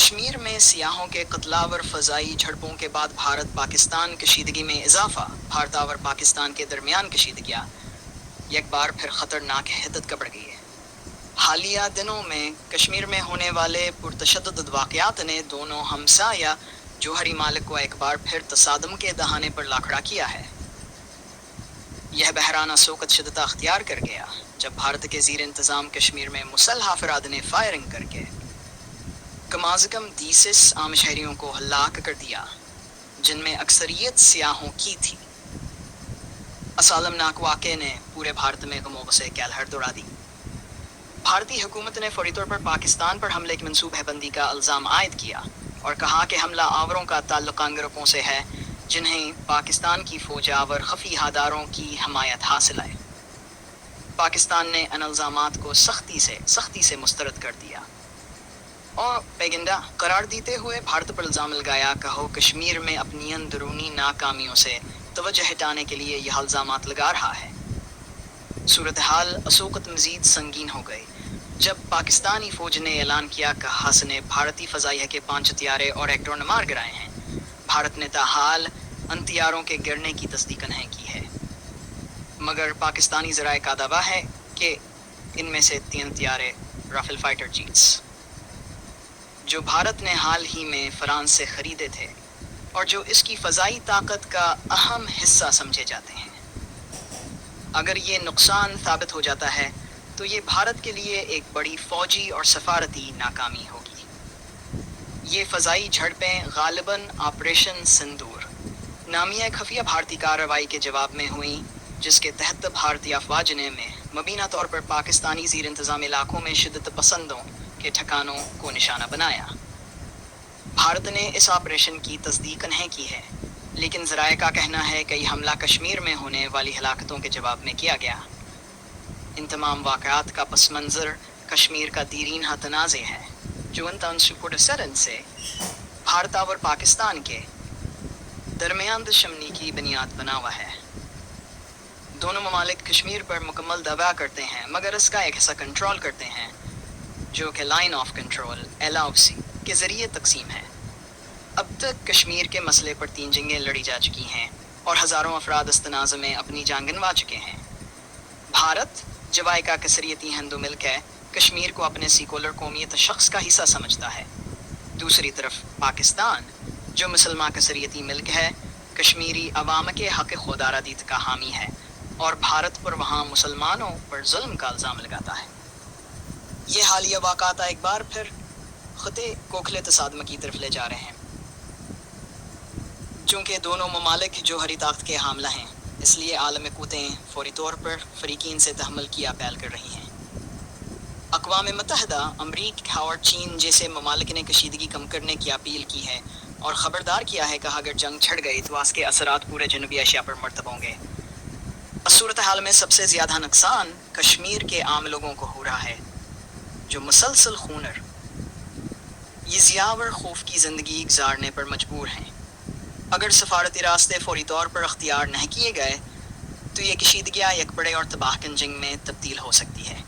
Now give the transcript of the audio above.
کشمیر میں سیاحوں کے قتلاور فضائی جھڑپوں کے بعد بھارت پاکستان کشیدگی میں اضافہ، بھارت اور پاکستان کے درمیان کشیدگیاں ایک بار پھر خطرناک حدت کا بڑھ گئی ہے۔ حالیہ دنوں میں کشمیر میں ہونے والے پرتشدد واقعات نے دونوں ہمسایہ جوہری ممالک کو ایک بار پھر تصادم کے دہانے پر لا کھڑا کیا ہے۔ یہ بحران اسوقت شدت اختیار کر گیا جب بھارت کے زیر انتظام کشمیر میں مسلح افراد نے فائرنگ کر کے کم از کم 30 عام شہریوں کو ہلاک کر دیا، جن میں اکثریت سیاحوں کی تھی۔ اس المناک واقعے نے پورے بھارت میں غم و غصے کی لہر دوڑا دی۔ بھارتی حکومت نے فوری طور پر پاکستان پر حملے کی منصوبہ بندی کا الزام عائد کیا اور کہا کہ حملہ آوروں کا تعلق ان گروپوں سے ہے جنہیں پاکستان کی فوج آور خفیہ ہاداروں کی حمایت حاصل ہے۔ پاکستان نے ان الزامات کو سختی سے مسترد کر دیا اور پیگنڈا قرار دیتے ہوئے بھارت پر الزام لگایا کہ وہ کشمیر میں اپنی اندرونی ناکامیوں سے توجہ ہٹانے کے لیے یہ الزامات لگا رہا ہے۔ صورتحال اسوقت مزید سنگین ہو گئی جب پاکستانی فوج نے اعلان کیا کہ ہس نے بھارتی فضائیہ کے 5 طیارے اور ایک ڈرون مار گرائے ہیں۔ بھارت نے تاحال ان طیاروں کے گرنے کی تصدیق نہیں کی ہے، مگر پاکستانی ذرائع کا دعویٰ ہے کہ ان میں سے 3 طیارے رافیل فائٹر جیٹس جو بھارت نے حال ہی میں فرانس سے خریدے تھے اور جو اس کی فضائی طاقت کا اہم حصہ سمجھے جاتے ہیں۔ اگر یہ نقصان ثابت ہو جاتا ہے تو یہ بھارت کے لیے ایک بڑی فوجی اور سفارتی ناکامی ہوگی۔ یہ فضائی جھڑپیں غالباً آپریشن سندور نامی ایک خفیہ بھارتی کارروائی کے جواب میں ہوئیں، جس کے تحت بھارتی افواج نے مبینہ طور پر پاکستانی زیر انتظام علاقوں میں شدت پسندوں کے ٹھکانوں کو نشانہ بنایا۔ بھارت نے اس آپریشن کی تصدیق نہیں کی ہے، لیکن ذرائع کا کہنا ہے کہ یہ حملہ کشمیر میں ہونے والی ہلاکتوں کے جواب میں کیا گیا۔ ان تمام واقعات کا پس منظر کشمیر کا دیرینہ تنازع ہے، جو 1947 سے بھارت اور پاکستان کے درمیان دشمنی کی بنیاد بنا ہوا ہے۔ دونوں ممالک کشمیر پر مکمل دعویٰ کرتے ہیں، مگر اس کا ایک حصہ کنٹرول کرتے ہیں، جو کہ لائن آف کنٹرول LOC کے ذریعے تقسیم ہے۔ اب تک کشمیر کے مسئلے پر 3 جنگیں لڑی جا چکی ہیں اور ہزاروں افراد اس تنازع میں اپنی جان گنوا چکے ہیں۔ بھارت جو ایک اکثریتی ہندو ملک ہے، کشمیر کو اپنے سیکولر قومیت شخص کا حصہ سمجھتا ہے۔ دوسری طرف پاکستان جو مسلمان اکثریتی ملک ہے، کشمیری عوام کے حق خود ارادیت کا حامی ہے اور بھارت پر وہاں مسلمانوں پر ظلم کا الزام لگاتا ہے۔ یہ حالیہ واقعات ایک بار پھر خطے کو کھلے تصادم کی طرف لے جا رہے ہیں۔ چونکہ دونوں ممالک جوہری طاقت کے حاملہ ہیں، اس لیے عالمی قوتیں فوری طور پر فریقین سے تحمل کی اپیل کر رہی ہیں۔ اقوام متحدہ، امریکہ اور چین جیسے ممالک نے کشیدگی کم کرنے کی اپیل کی ہے اور خبردار کیا ہے کہ اگر جنگ چھڑ گئی تو اس کے اثرات پورے جنوبی ایشیا پر مرتب ہوں گے۔ اس صورتحال میں سب سے زیادہ نقصان کشمیر کے عام لوگوں کو ہو رہا ہے، جو مسلسل خونر یہ ضیاع اور خوف کی زندگی گزارنے پر مجبور ہیں۔ اگر سفارتی راستے فوری طور پر اختیار نہیں کیے گئے تو یہ کشیدگیاں ایک بڑے اور تباہ کن جنگ میں تبدیل ہو سکتی ہے۔